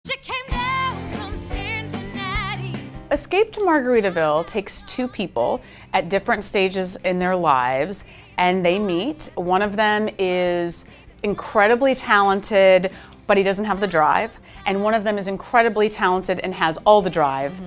She came down from Cincinnati. ESCAPE to Margaritaville takes two people at different stages in their lives and they meet. One of them is incredibly talented, but he doesn't have the drive. And one of them is incredibly talented and has all the drive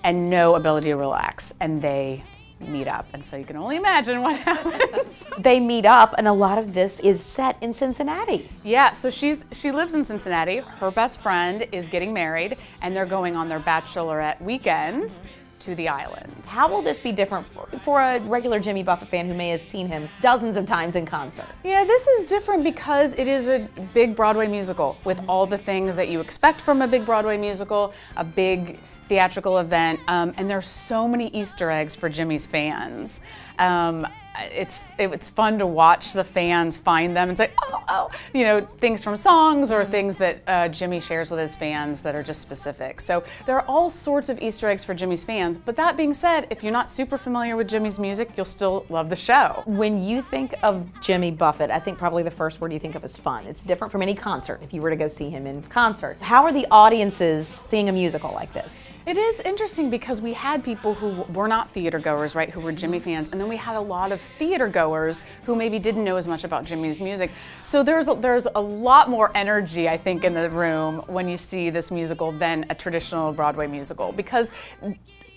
and no ability to relax. And they meet up. And so you can only imagine what happens. They meet up, and a lot of this is set in Cincinnati. Yeah, so she lives in Cincinnati. Her best friend is getting married, and they're going on their bachelorette weekend to the island. How will this be different for a regular Jimmy Buffett fan who may have seen him dozens of times in concert? Yeah, this is different because it is a big Broadway musical with all the things that you expect from a big Broadway musical, a big theatrical event, and there's so many Easter eggs for Jimmy's fans. It's fun to watch the fans find them and say, oh, you know, things from songs or things that Jimmy shares with his fans that are just specific. So there are all sorts of Easter eggs for Jimmy's fans. But that being said, if you're not super familiar with Jimmy's music, you'll still love the show. When you think of Jimmy Buffett, I think probably the first word you think of is fun. It's different from any concert if you were to go see him in concert. How are the audiences seeing a musical like this? It is interesting because we had people who were not theater goers, right, who were Jimmy fans, and then we had a lot of theater goers who maybe didn't know as much about Jimmy's music. So there's a lot more energy, I think, in the room when you see this musical than a traditional Broadway musical, because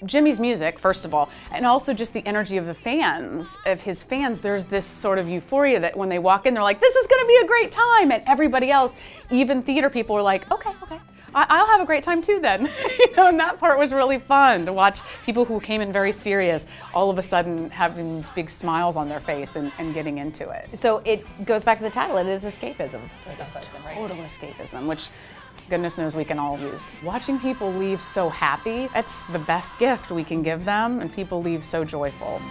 Jimmy's music, first of all, and also just the energy of the fans, of his fans, there's this sort of euphoria that when they walk in, they're like, this is gonna be a great time, and everybody else, even theater people, are like, okay. I'll have a great time too then. You know, and that part was really fun to watch people who came in very serious all of a sudden having these big smiles on their face and getting into it. So it goes back to the title, it is escapism. There's no such thing, right? Total escapism, which goodness knows we can all use. Watching people leave so happy, that's the best gift we can give them, and people leave so joyful.